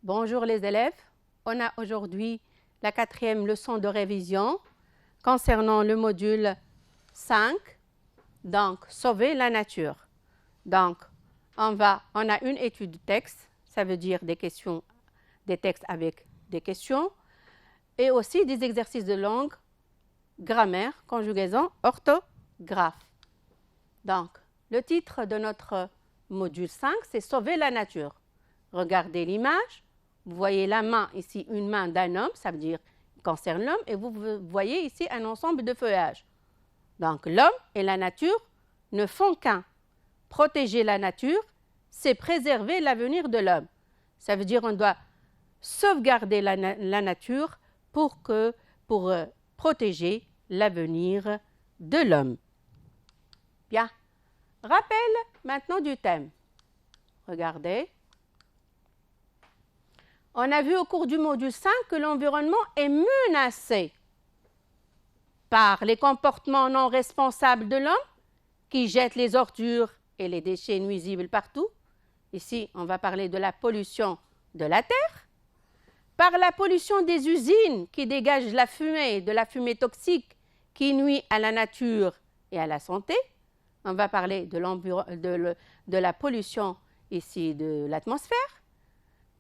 Bonjour les élèves, on a aujourd'hui la 4e leçon de révision concernant le module 5, donc sauver la nature. Donc on a une étude de texte, ça veut dire des questions, des textes avec des questions et aussi des exercices de langue, grammaire, conjugaison, orthographe. Donc le titre de notre module 5, c'est sauver la nature. Regardez l'image. Vous voyez la main ici, une main d'un homme, ça veut dire qu'il concerne l'homme, et vous voyez ici un ensemble de feuillages. Donc l'homme et la nature ne font qu'un. Protéger la nature, c'est préserver l'avenir de l'homme. Ça veut dire qu'on doit sauvegarder la nature pour protéger l'avenir de l'homme. Bien. Rappel maintenant du thème. Regardez. On a vu au cours du module 5 que l'environnement est menacé par les comportements non responsables de l'homme qui jette les ordures et les déchets nuisibles partout. Ici, on va parler de la pollution de la terre, par la pollution des usines qui dégagent de la fumée toxique qui nuit à la nature et à la santé. On va parler de la pollution ici de l'atmosphère,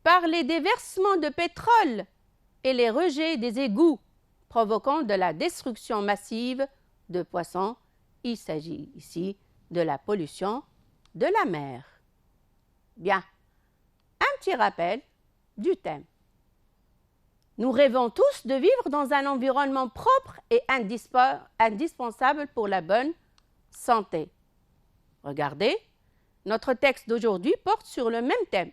par les déversements de pétrole et les rejets des égouts provoquant de la destruction massive de poissons. Il s'agit ici de la pollution de la mer. Bien, un petit rappel du thème. Nous rêvons tous de vivre dans un environnement propre et indispensable pour la bonne santé. Regardez, notre texte d'aujourd'hui porte sur le même thème.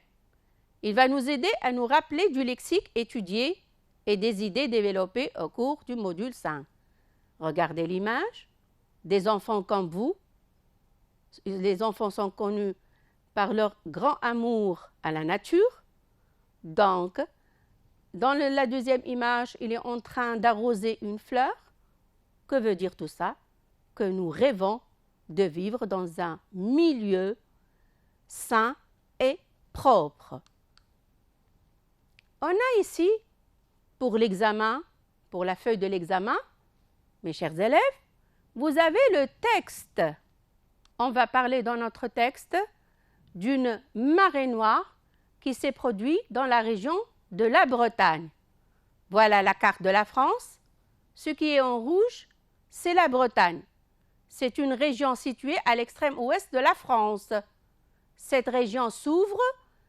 Il va nous aider à nous rappeler du lexique étudié et des idées développées au cours du module 5. Regardez l'image. Des enfants comme vous. Les enfants sont connus par leur grand amour à la nature. Donc, dans la deuxième image, il est en train d'arroser une fleur. Que veut dire tout ça? Que nous rêvons de vivre dans un milieu sain et propre. On a ici, pour l'examen, pour la feuille de l'examen, mes chers élèves, vous avez le texte. On va parler dans notre texte d'une marée noire qui s'est produite dans la région de la Bretagne. Voilà la carte de la France. Ce qui est en rouge, c'est la Bretagne. C'est une région située à l'extrême ouest de la France. Cette région s'ouvre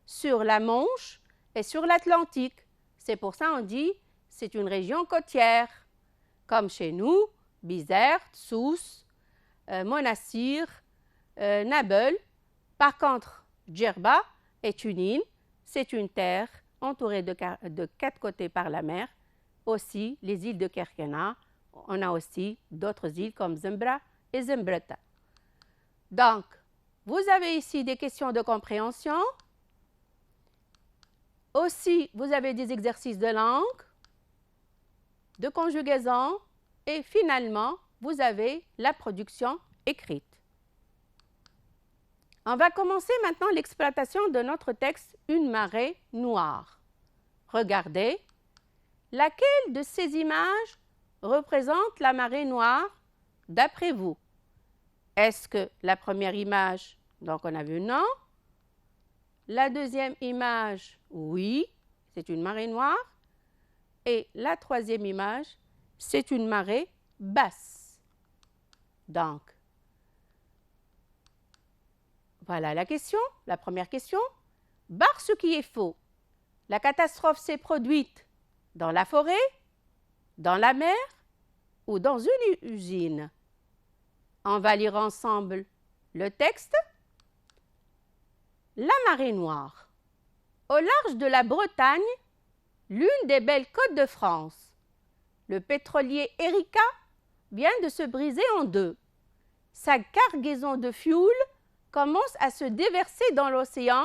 sur la Manche et sur l'Atlantique. C'est pour ça qu'on dit que c'est une région côtière, comme chez nous, Bizerte, Sousse, Monastir, Nabeul. Par contre, Djerba est une île, c'est une terre entourée de 4 côtés par la mer. Aussi, les îles de Kerkena, on a aussi d'autres îles comme Zembra et Zimbrata. Donc, vous avez ici des questions de compréhension. Aussi, vous avez des exercices de langue, de conjugaison et finalement, vous avez la production écrite. On va commencer maintenant l'exploitation de notre texte « Une marée noire ». Regardez, laquelle de ces images représente la marée noire d'après vous? Est-ce que la première image, donc on a vu non? La deuxième image, oui, c'est une marée noire. Et la troisième image, c'est une marée basse. Donc, voilà la question, la première question. Barre ce qui est faux. La catastrophe s'est produite dans la forêt, dans la mer ou dans une usine. On va lire ensemble le texte. La marée noire. Au large de la Bretagne, l'une des belles côtes de France, le pétrolier Erika vient de se briser en deux. Sa cargaison de fioul commence à se déverser dans l'océan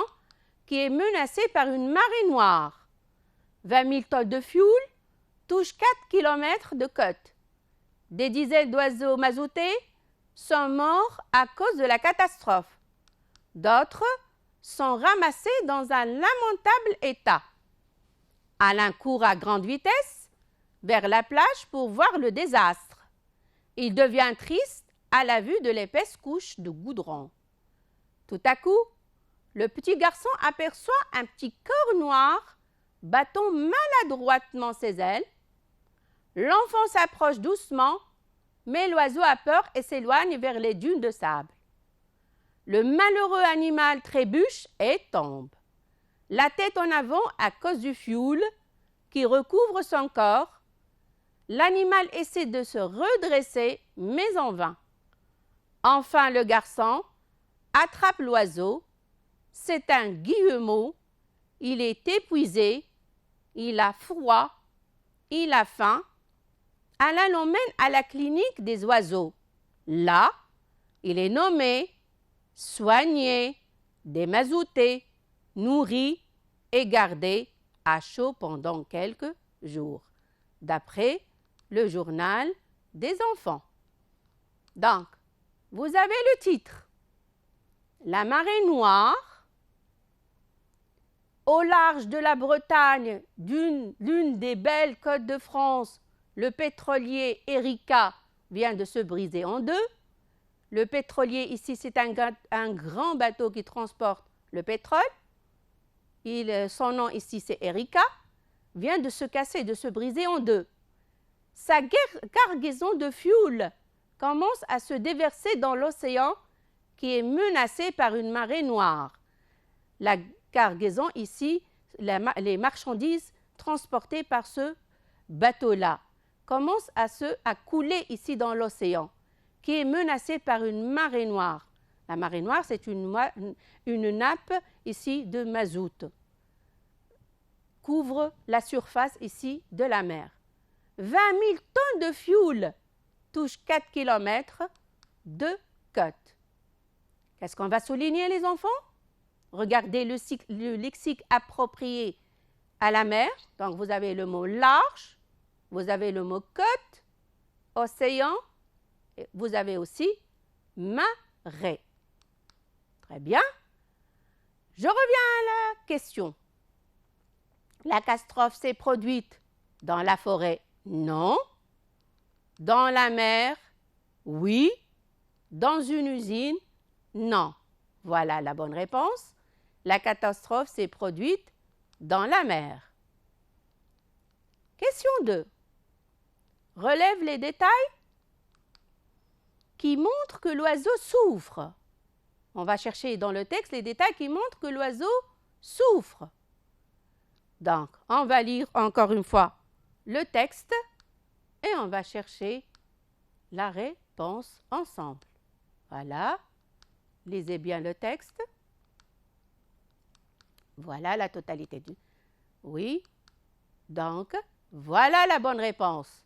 qui est menacé par une marée noire. 20 000 tonnes de fioul touchent 4 km de côte. Des dizaines d'oiseaux mazoutés sont morts à cause de la catastrophe. D'autres sont ramassés dans un lamentable état. Alain court à grande vitesse vers la plage pour voir le désastre. Il devient triste à la vue de l'épaisse couche de goudron. Tout à coup, le petit garçon aperçoit un petit corps noir battant maladroitement ses ailes. L'enfant s'approche doucement, mais l'oiseau a peur et s'éloigne vers les dunes de sable. Le malheureux animal trébuche et tombe, la tête en avant à cause du fioul qui recouvre son corps. L'animal essaie de se redresser, mais en vain. Enfin, le garçon attrape l'oiseau. C'est un guillemot. Il est épuisé, il a froid, il a faim. Alain l'emmène à la clinique des oiseaux. Là, il est nommé, soigné, démazouté, nourri et gardé à chaud pendant quelques jours, d'après le journal des enfants. Donc, vous avez le titre. La marée noire, au large de la Bretagne, l'une des belles côtes de France, le pétrolier Erika vient de se briser en deux. Le pétrolier ici, c'est un grand bateau qui transporte le pétrole. Son nom ici, c'est Erika, vient de se casser, de se briser en deux. Sa cargaison de fioul commence à se déverser dans l'océan qui est menacé par une marée noire. La cargaison ici, les marchandises transportées par ce bateau-là, commencent à couler ici dans l'océan, qui est menacé par une marée noire. La marée noire, c'est une nappe ici de mazout, couvre la surface ici de la mer. 20 000 tonnes de fioul touchent 4 km de côte. Qu'est-ce qu'on va souligner, les enfants? Regardez le lexique approprié à la mer. Donc, vous avez le mot large, vous avez le mot côte, océan, et vous avez aussi marée. Très bien. Je reviens à la question. La catastrophe s'est produite dans la forêt? Non. Dans la mer? Oui. Dans une usine? Non. Voilà la bonne réponse. La catastrophe s'est produite dans la mer. Question 2. Relève les détails qui montrent que l'oiseau souffre. On va chercher dans le texte les détails qui montrent que l'oiseau souffre. Donc, on va lire encore une fois le texte et on va chercher la réponse ensemble. Voilà. Lisez bien le texte. Voilà la totalité du... Oui. Donc, voilà la bonne réponse.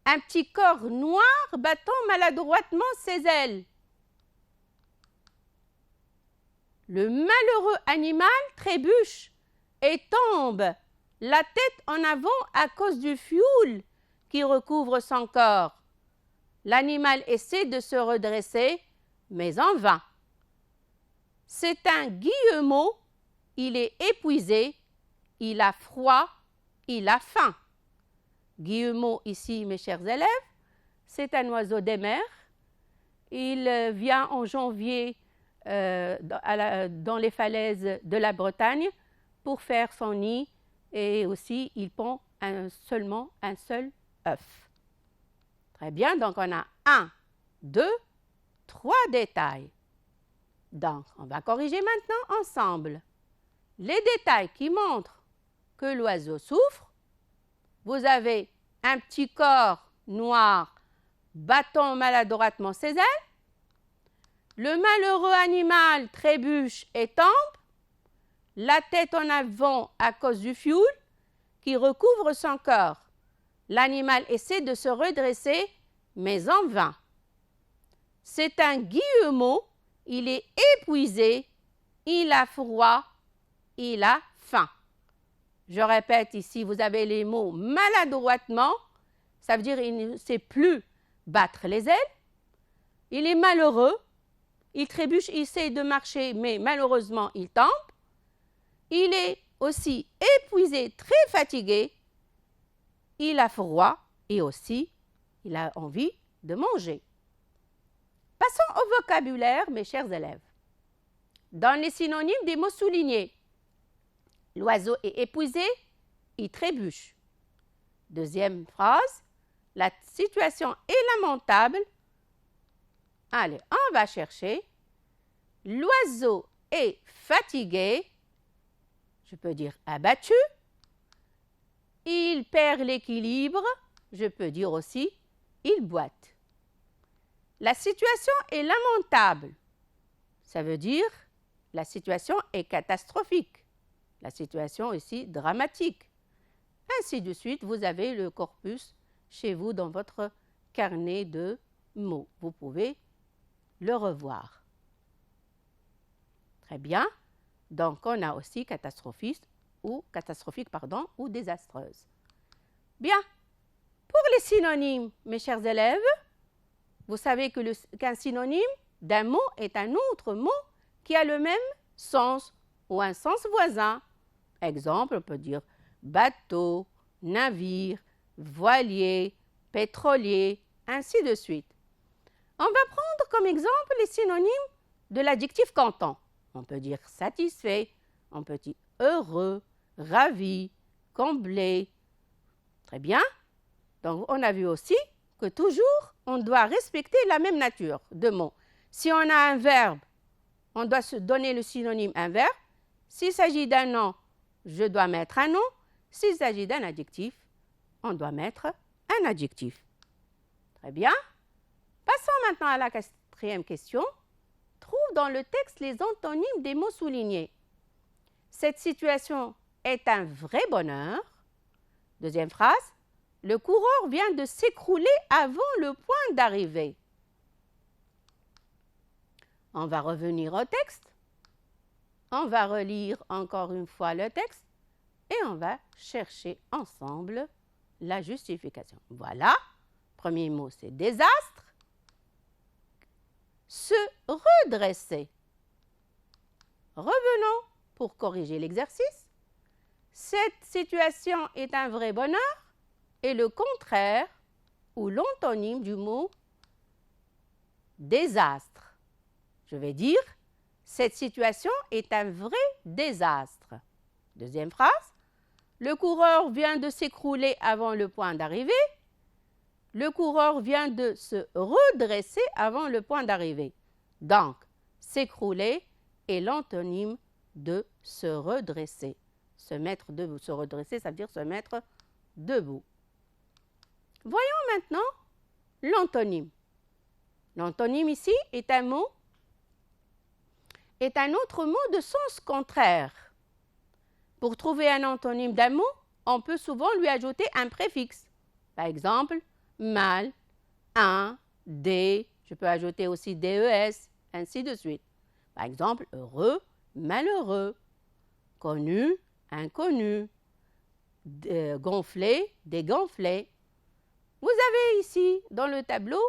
Un petit corps noir battant maladroitement ses ailes. Le malheureux animal trébuche et tombe, la tête en avant à cause du fioul qui recouvre son corps. L'animal essaie de se redresser, mais en vain. C'est un guillemot, il est épuisé, il a froid, il a faim. Guillemot ici, mes chers élèves, c'est un oiseau des mers. Il vient en janvier dans les falaises de la Bretagne pour faire son nid et aussi il pond seulement un seul œuf. Très bien, donc on a 1, 2, 3 détails. Donc, on va corriger maintenant ensemble. Les détails qui montrent que l'oiseau souffre, vous avez un petit corps noir battant maladroitement ses ailes, le malheureux animal trébuche et tombe, la tête en avant à cause du fioul qui recouvre son corps. L'animal essaie de se redresser, mais en vain. C'est un guillemot, il est épuisé, il a froid, il a faim. Je répète ici, vous avez les mots maladroitement, ça veut dire qu'il ne sait plus battre les ailes. Il est malheureux, il trébuche, il essaie de marcher, mais malheureusement, il tombe. Il est aussi épuisé, très fatigué, il a froid et aussi il a envie de manger. Passons au vocabulaire, mes chers élèves. Dans les synonymes des mots soulignés, l'oiseau est épuisé, il trébuche. Deuxième phrase, la situation est lamentable. Allez, on va chercher. L'oiseau est fatigué, je peux dire abattu. Il perd l'équilibre, je peux dire aussi il boite. La situation est lamentable, ça veut dire la situation est catastrophique. La situation aussi dramatique. Ainsi de suite, vous avez le corpus chez vous dans votre carnet de mots. Vous pouvez le revoir. Très bien. Donc, on a aussi catastrophique ou désastreuse. Bien. Pour les synonymes, mes chers élèves, vous savez qu'un synonyme d'un mot est un autre mot qui a le même sens ou un sens voisin. Exemple, on peut dire bateau, navire, voilier, pétrolier, ainsi de suite. On va prendre comme exemple les synonymes de l'adjectif cantant. On peut dire satisfait, on peut dire heureux, ravi, comblé. Très bien. Donc, on a vu aussi que toujours, on doit respecter la même nature de mots. Si on a un verbe, on doit se donner le synonyme un verbe. S'il s'agit d'un nom, je dois mettre un nom. S'il s'agit d'un adjectif, on doit mettre un adjectif. Très bien. Passons maintenant à la quatrième question. Trouve dans le texte les antonymes des mots soulignés. Cette situation est un vrai bonheur. Deuxième phrase. Le coureur vient de s'écrouler avant le point d'arrivée. On va revenir au texte. On va relire encore une fois le texte et on va chercher ensemble la justification. Voilà. Premier mot, c'est désastre. Se redresser. Revenons pour corriger l'exercice. Cette situation est un vrai bonheur et le contraire ou l'antonyme du mot désastre. Je vais dire, cette situation est un vrai désastre. Deuxième phrase, le coureur vient de s'écrouler avant le point d'arrivée. Le coureur vient de se redresser avant le point d'arrivée. Donc, s'écrouler est l'antonyme de se redresser. Se mettre debout. Se redresser, ça veut dire se mettre debout. Voyons maintenant l'antonyme. L'antonyme ici est un autre mot de sens contraire. Pour trouver un antonyme d'un mot, on peut souvent lui ajouter un préfixe. Par exemple, mal, un, des, je peux ajouter aussi des, ainsi de suite. Par exemple, heureux, malheureux, connu, inconnu, gonflé, dégonflé. Vous avez ici dans le tableau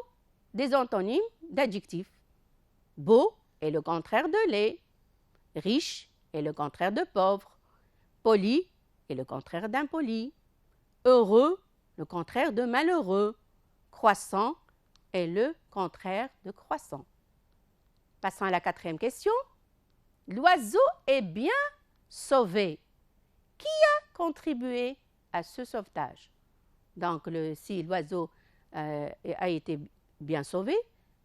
des antonymes d'adjectifs. Beau est le contraire de laid, riche est le contraire de pauvre, poli est le contraire d'impoli, heureux, le contraire de malheureux, croissant est le contraire de croissant. Passons à la quatrième question. L'oiseau est bien sauvé. Qui a contribué à ce sauvetage? Donc, si l'oiseau a été bien sauvé,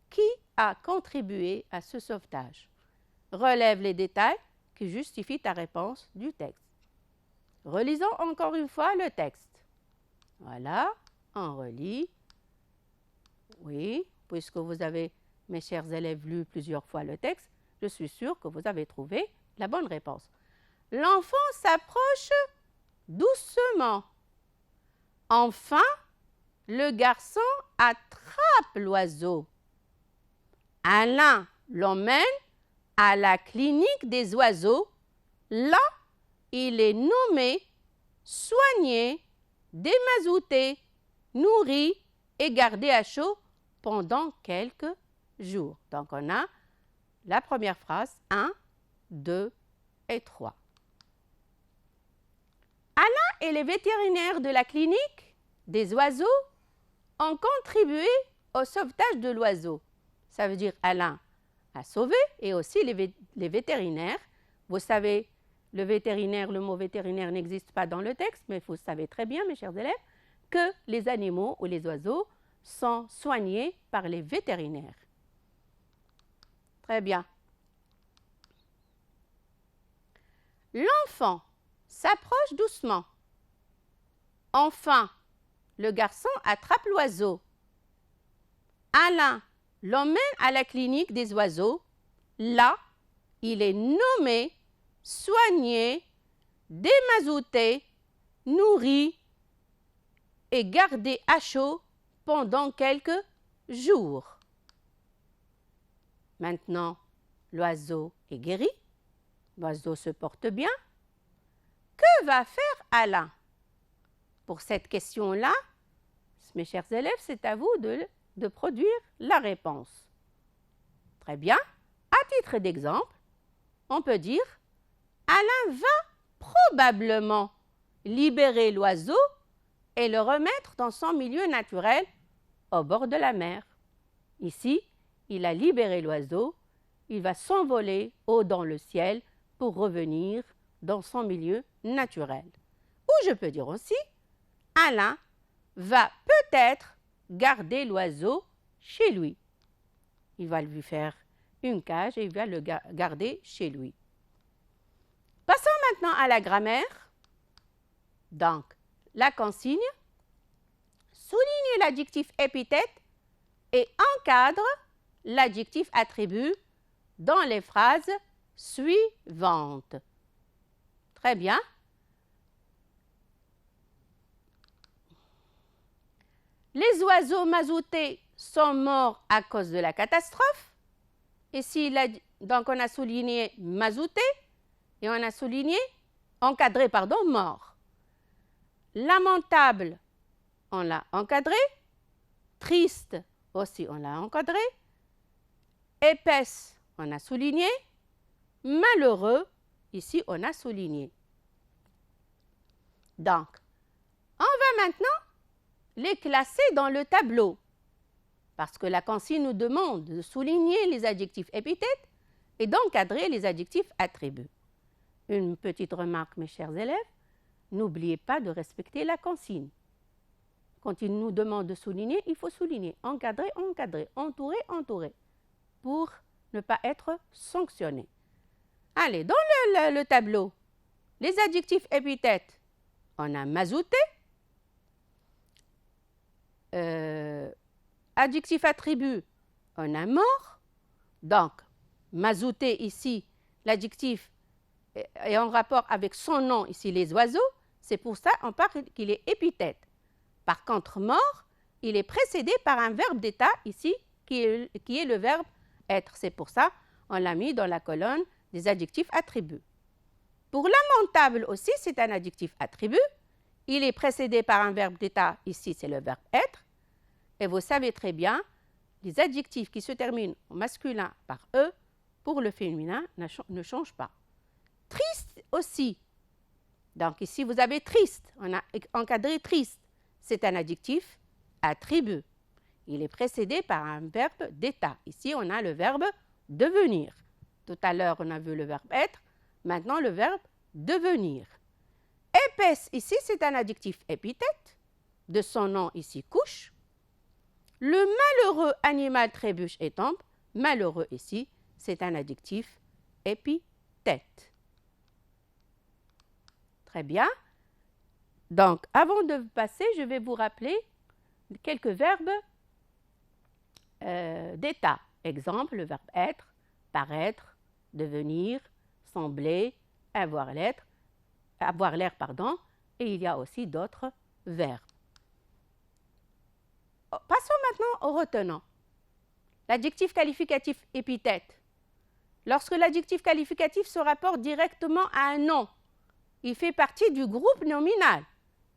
qui a contribué à ce sauvetage? Relève les détails qui justifient ta réponse du texte. Relisons encore une fois le texte. Voilà, on relit. Oui, puisque vous avez, mes chers élèves, lu plusieurs fois le texte, je suis sûre que vous avez trouvé la bonne réponse. L'enfant s'approche doucement. Enfin, le garçon attrape l'oiseau. Alain l'emmène à la clinique des oiseaux. Là, il est nommé, soigné, démazouté, nourri et gardé à chaud pendant quelques jours. Donc, on a la première phrase, 1, 2 et 3. Alain et les vétérinaires de la clinique des oiseaux ont contribué au sauvetage de l'oiseau. Ça veut dire Alain a sauvé et aussi les vétérinaires. Vous savez, le mot vétérinaire n'existe pas dans le texte, mais vous savez très bien, mes chers élèves, que les animaux ou les oiseaux sont soignés par les vétérinaires. Très bien. L'enfant s'approche doucement. Enfin, le garçon attrape l'oiseau. Alain l'emmène à la clinique des oiseaux. Là, il est nommé, soigné, démazouté, nourri et gardé à chaud pendant quelques jours. Maintenant, l'oiseau est guéri. L'oiseau se porte bien. Que va faire Alain? Pour cette question-là, mes chers élèves, c'est à vous de produire la réponse. Très bien. À titre d'exemple, on peut dire Alain va probablement libérer l'oiseau et le remettre dans son milieu naturel au bord de la mer. Ici, il a libéré l'oiseau, il va s'envoler haut dans le ciel pour revenir dans son milieu naturel. Ou je peux dire aussi, Alain va peut-être garder l'oiseau chez lui. Il va lui faire une cage et il va le garder chez lui. Passons maintenant à la grammaire. Donc, la consigne, souligne l'adjectif épithète et encadre l'adjectif attribut dans les phrases suivantes. Très bien. Les oiseaux mazoutés sont morts à cause de la catastrophe. Ici, donc on a souligné mazouté et on a souligné encadré, mort. Lamentable, on l'a encadré. Triste aussi, on l'a encadré. Épaisse, on a souligné. Malheureux, ici, on a souligné. Donc, on va maintenant les classer dans le tableau. Parce que la consigne nous demande de souligner les adjectifs épithètes et d'encadrer les adjectifs attributs. Une petite remarque, mes chers élèves, n'oubliez pas de respecter la consigne. Quand il nous demande de souligner, il faut souligner, encadrer, encadrer, entourer, entourer, pour ne pas être sanctionné. Allez, dans le tableau, les adjectifs épithètes, on a mazouté. Adjectif attribut, on a mort. Donc, mazouté ici, l'adjectif est en rapport avec son nom, ici les oiseaux. C'est pour ça qu'on parle qu'il est épithète. Par contre, mort, il est précédé par un verbe d'état ici, qui est le verbe être. C'est pour ça qu'on l'a mis dans la colonne des adjectifs attributs. Pour lamentable aussi, c'est un adjectif attribut. Il est précédé par un verbe d'état, ici c'est le verbe être. Et vous savez très bien, les adjectifs qui se terminent au masculin par E, pour le féminin, ne changent pas. Triste aussi. Donc ici, vous avez triste. On a encadré triste. C'est un adjectif attribut. Il est précédé par un verbe d'état. Ici, on a le verbe devenir. Tout à l'heure, on a vu le verbe être. Maintenant, le verbe devenir. Épaisse, ici, c'est un adjectif épithète. De son nom, ici, couche. Le malheureux animal trébuche et tombe. Malheureux, ici, c'est un adjectif épithète. Très bien. Donc, avant de passer, je vais vous rappeler quelques verbes d'état. Exemple, le verbe être, paraître, devenir, sembler, avoir l'air, et il y a aussi d'autres verbes. Passons maintenant au retenant. L'adjectif qualificatif épithète. Lorsque l'adjectif qualificatif se rapporte directement à un nom, il fait partie du groupe nominal.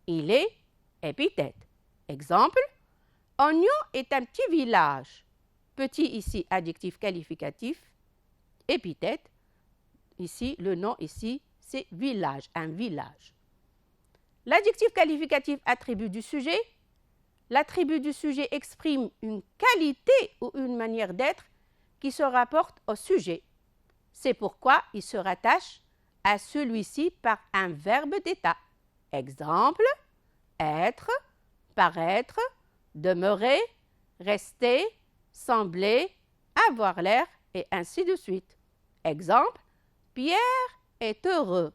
Il est épithète. Exemple, Ognon est un petit village. Petit ici, adjectif qualificatif, épithète. Ici, le nom ici, c'est village, un village. L'adjectif qualificatif attribut du sujet. L'attribut du sujet exprime une qualité ou une manière d'être qui se rapporte au sujet. C'est pourquoi il se rattache à celui-ci par un verbe d'état. Exemple, être, paraître, demeurer, rester, sembler, avoir l'air, et ainsi de suite. Exemple, Pierre est heureux.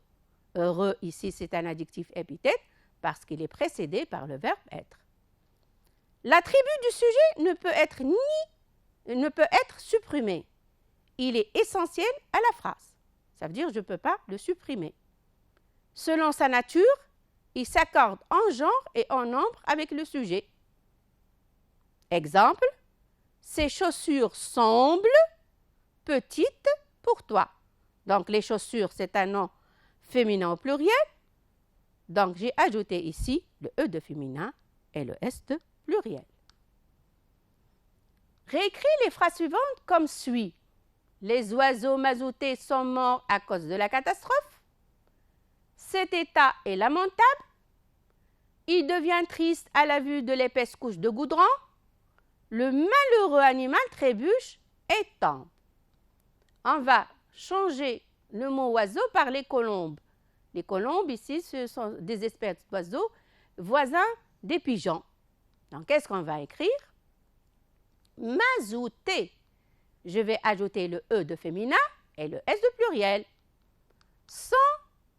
Heureux, ici, c'est un adjectif épithète parce qu'il est précédé par le verbe être. L'attribut du sujet ne peut être supprimé. Il est essentiel à la phrase. Ça veut dire je ne peux pas le supprimer. Selon sa nature, il s'accorde en genre et en nombre avec le sujet. Exemple, ces chaussures semblent petites pour toi. Donc, les chaussures, c'est un nom féminin au pluriel. Donc, j'ai ajouté ici le E de féminin et le S de pluriel. Réécris les phrases suivantes comme suit. Les oiseaux mazoutés sont morts à cause de la catastrophe. Cet état est lamentable. Il devient triste à la vue de l'épaisse couche de goudron. Le malheureux animal trébuche et tombe. On va changer le mot oiseau par les colombes. Les colombes, ici, ce sont des espèces d'oiseaux voisins des pigeons. Donc, qu'est-ce qu'on va écrire? Mazouté. Je vais ajouter le E de féminin et le S de pluriel. Sont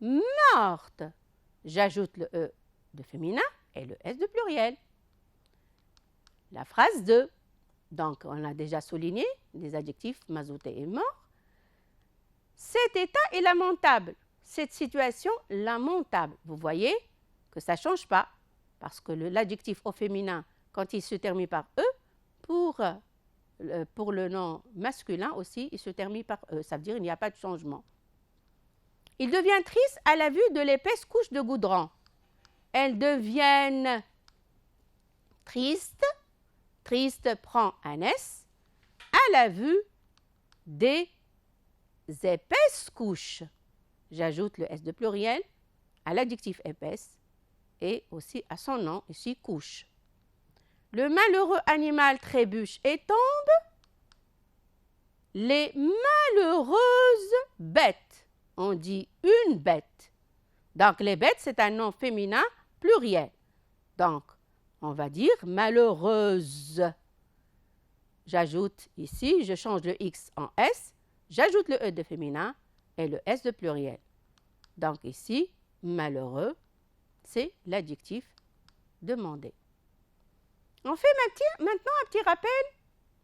mortes. J'ajoute le E de féminin et le S de pluriel. La phrase 2. Donc, on a déjà souligné les adjectifs mazouté et mort. Cet état est lamentable. Cette situation lamentable. Vous voyez que ça ne change pas parce que l'adjectif au féminin, quand il se termine par E, pour le nom masculin aussi, il se termine par E. Ça veut dire qu'il n'y a pas de changement. Il devient triste à la vue de l'épaisse couche de goudron. Elles deviennent tristes. Triste prend un S à la vue des épaisses couches. J'ajoute le S de pluriel à l'adjectif épaisse et aussi à son nom, ici couche. Le malheureux animal trébuche et tombe. Les malheureuses bêtes. On dit une bête. Donc, les bêtes, c'est un nom féminin pluriel. Donc, on va dire malheureuse. J'ajoute ici, je change le X en S, j'ajoute le E de féminin et le S de pluriel. Donc ici, malheureux, c'est l'adjectif demandé. On fait maintenant un petit rappel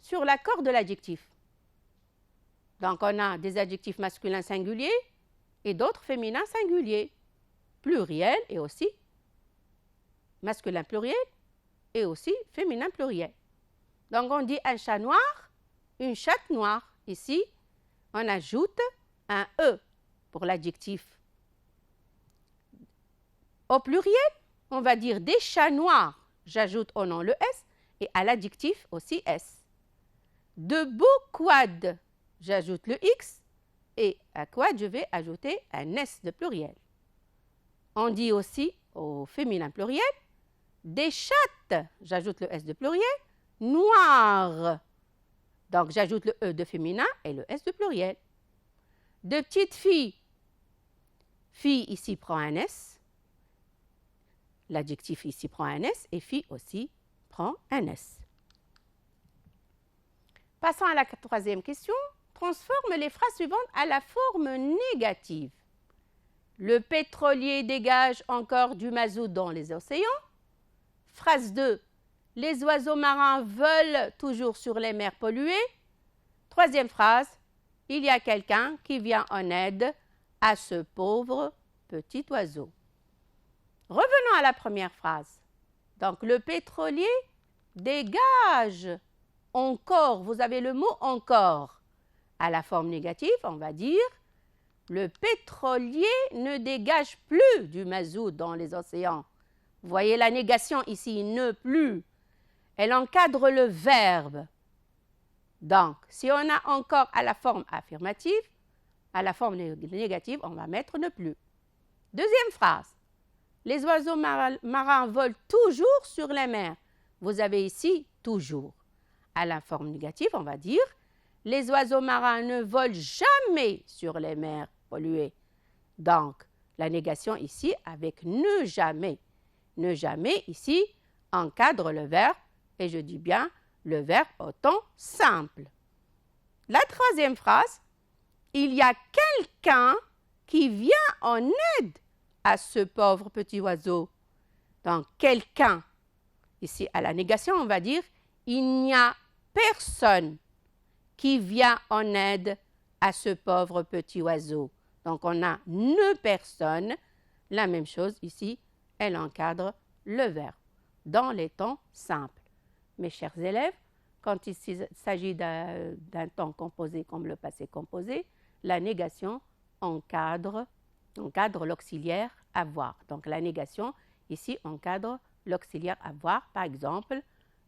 sur l'accord de l'adjectif. Donc on a des adjectifs masculins singuliers et d'autres féminins singuliers, pluriel et aussi masculin pluriel et aussi féminin pluriel. Donc on dit un chat noir, une chatte noire. Ici, on ajoute un E pour l'adjectif. Au pluriel, on va dire des chats noirs. J'ajoute au nom le S et à l'adjectif aussi S. De beaux quads, j'ajoute le X et à quad, je vais ajouter un S de pluriel. On dit aussi au féminin pluriel des chattes, j'ajoute le S de pluriel, noires. Donc, j'ajoute le E de féminin et le S de pluriel. De petites filles, fille ici prend un S. L'adjectif ici prend un S et fille aussi prend un S. Passons à la troisième question. Transforme les phrases suivantes à la forme négative. Le pétrolier dégage encore du mazout dans les océans. Phrase 2. Les oiseaux marins volent toujours sur les mers polluées. Troisième phrase. Il y a quelqu'un qui vient en aide à ce pauvre petit oiseau. Revenons à la première phrase. Donc, le pétrolier dégage encore. Vous avez le mot encore. À la forme négative, on va dire le pétrolier ne dégage plus du mazout dans les océans. Vous voyez la négation ici, ne plus. Elle encadre le verbe. Donc, si on a encore à la forme affirmative, à la forme négative, on va mettre ne plus. Deuxième phrase. Les oiseaux marins volent toujours sur les mers. Vous avez ici toujours. À la forme négative, on va dire les oiseaux marins ne volent jamais sur les mers polluées. Donc, la négation ici avec ne jamais. Ne jamais ici encadre le verbe et je dis bien le verbe au temps simple. La troisième phrase, il y a quelqu'un qui vient en aide à ce pauvre petit oiseau. Donc, quelqu'un. Ici, à la négation, on va dire il n'y a personne qui vient en aide à ce pauvre petit oiseau. Donc, on a ne personne. La même chose ici, elle encadre le verbe dans les temps simples. Mes chers élèves, quand il s'agit d'un temps composé comme le passé composé, la négation encadre l'auxiliaire avoir. Donc, la négation ici encadre l'auxiliaire avoir. Par exemple,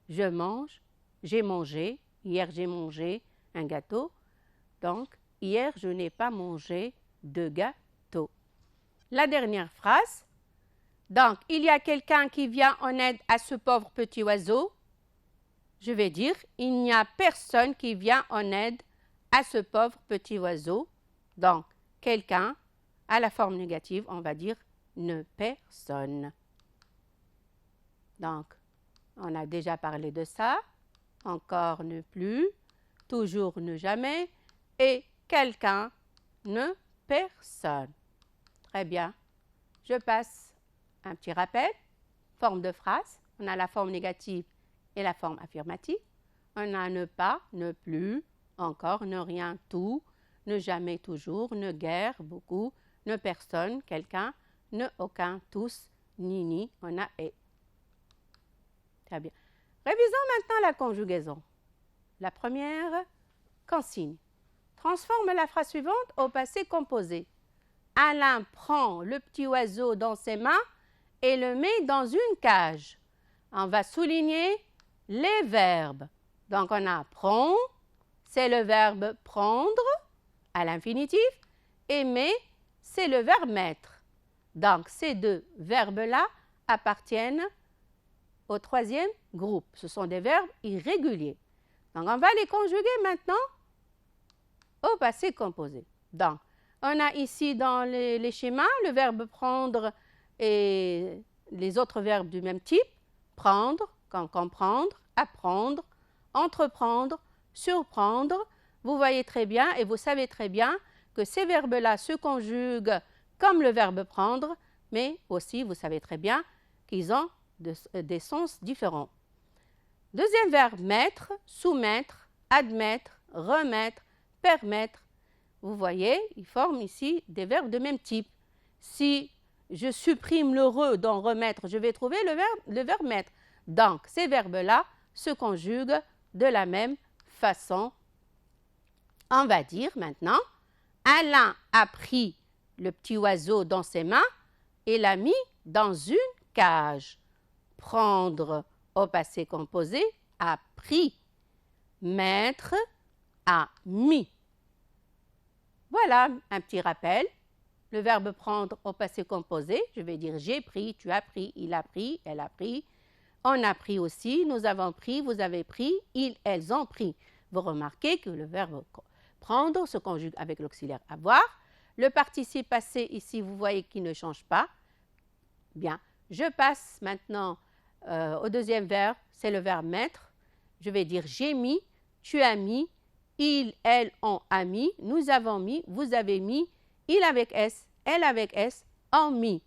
je mange, j'ai mangé, hier j'ai mangé un gâteau. Donc, hier je n'ai pas mangé de gâteau. La dernière phrase. Donc, il y a quelqu'un qui vient en aide à ce pauvre petit oiseau. Je vais dire, il n'y a personne qui vient en aide à ce pauvre petit oiseau. Donc, quelqu'un, à la forme négative, on va dire ne personne. Donc, on a déjà parlé de ça. Encore ne plus, toujours ne jamais et quelqu'un, ne personne. Très bien. Je passe un petit rappel. Forme de phrase. On a la forme négative et la forme affirmative. On a ne pas, ne plus, encore, ne rien, tout, ne jamais, toujours, ne guère, beaucoup, ne personne, quelqu'un, ne aucun, tous, ni, on a et. Très bien. Révisons maintenant la conjugaison. La première, consigne. Transforme la phrase suivante au passé composé. Alain prend le petit oiseau dans ses mains et le met dans une cage. On va souligner les verbes. Donc, on a prend, c'est le verbe prendre à l'infinitif, et met, c'est le verbe mettre. Donc, ces deux verbes-là appartiennent au troisième groupe. Ce sont des verbes irréguliers. Donc, on va les conjuguer maintenant au passé composé. Donc, on a ici dans les schémas le verbe prendre et les autres verbes du même type. Prendre, comme comprendre, apprendre, entreprendre, surprendre. Vous voyez très bien et vous savez très bien que ces verbes-là se conjuguent comme le verbe prendre, mais aussi vous savez très bien qu'ils ont des sens différents. Deuxième verbe, mettre, soumettre, admettre, remettre, permettre. Vous voyez, ils forment ici des verbes de même type. Si je supprime le re dans remettre, je vais trouver le verbe mettre. Donc, ces verbes-là se conjuguent de la même façon. On va dire maintenant, Alain a pris le petit oiseau dans ses mains et l'a mis dans une cage. Prendre au passé composé, a pris. Mettre, a mis. Voilà un petit rappel. Le verbe prendre au passé composé, je vais dire j'ai pris, tu as pris, il a pris, elle a pris. On a pris aussi, nous avons pris, vous avez pris, ils, elles ont pris. Vous remarquez que le verbe prendre se conjugue avec l'auxiliaire avoir. Le participe passé ici, vous voyez qu'il ne change pas. Bien, je passe maintenant au deuxième verbe, c'est le verbe mettre. Je vais dire j'ai mis, tu as mis, ils, elles ont a mis, nous avons mis, vous avez mis, il avec S, elle avec S, ont mis.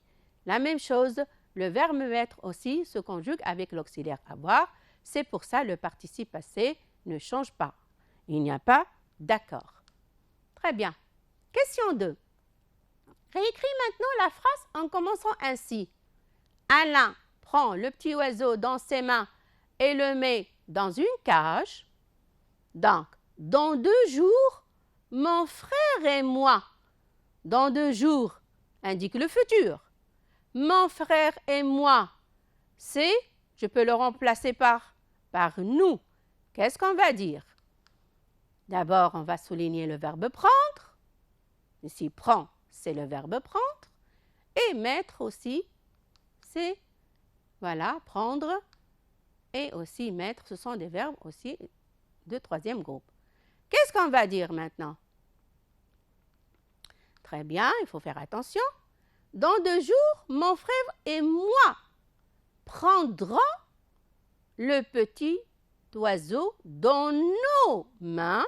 La même chose, le verbe mettre aussi se conjugue avec l'auxiliaire avoir. C'est pour ça le participe passé ne change pas. Il n'y a pas d'accord. Très bien. Question 2. Réécris maintenant la phrase en commençant ainsi. Alain prend le petit oiseau dans ses mains et le met dans une cage. Donc, dans 2 jours, mon frère et moi. Dans 2 jours indique le futur. Mon frère et moi, c'est, je peux le remplacer par nous. Qu'est-ce qu'on va dire? D'abord, on va souligner le verbe prendre. Ici, prend, c'est le verbe prendre. Et mettre aussi, c'est, voilà, prendre et aussi mettre. Ce sont des verbes aussi de troisième groupe. Qu'est-ce qu'on va dire maintenant? Très bien, il faut faire attention. Dans 2 jours, mon frère et moi prendrons le petit oiseau dans nos mains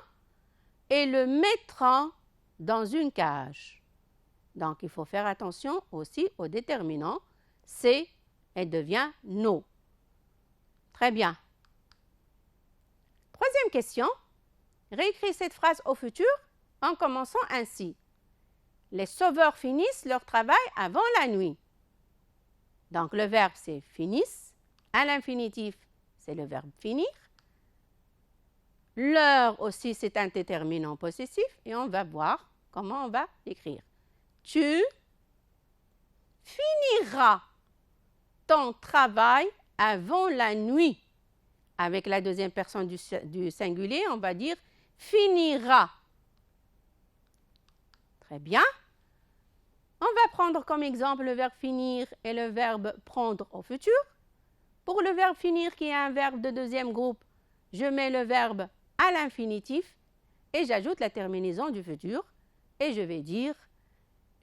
et le mettrons dans une cage. Donc, il faut faire attention aussi au déterminant. C'est, elle devient nos. Très bien. Troisième question. Réécris cette phrase au futur en commençant ainsi. Les sauveurs finissent leur travail avant la nuit. Donc, le verbe, c'est finissent. À l'infinitif, c'est le verbe finir. L'heure aussi, c'est un déterminant possessif. Et on va voir comment on va l'écrire. Tu finiras ton travail avant la nuit. Avec la deuxième personne du singulier, on va dire finira. Très bien. On va prendre comme exemple le verbe finir et le verbe prendre au futur. Pour le verbe finir, qui est un verbe de deuxième groupe, je mets le verbe à l'infinitif et j'ajoute la terminaison du futur. Et je vais dire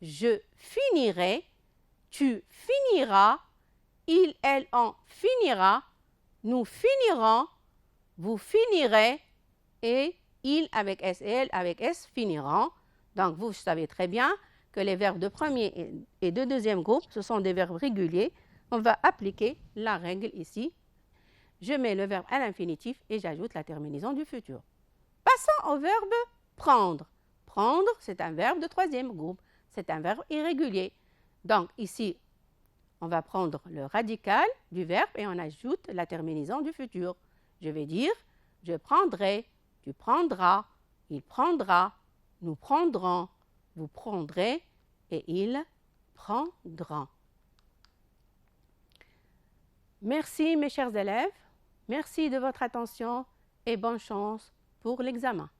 je finirai, tu finiras, il, elle, on finira, nous finirons, vous finirez et il avec S et elle avec S finiront. Donc, vous savez très bien que les verbes de premier et de deuxième groupe, ce sont des verbes réguliers. On va appliquer la règle ici. Je mets le verbe à l'infinitif et j'ajoute la terminaison du futur. Passons au verbe prendre. Prendre, c'est un verbe de troisième groupe. C'est un verbe irrégulier. Donc, ici, on va prendre le radical du verbe et on ajoute la terminaison du futur. Je vais dire, je prendrai, tu prendras, il prendra, nous prendrons, vous prendrez et ils prendront. Merci mes chers élèves, merci de votre attention et bonne chance pour l'examen.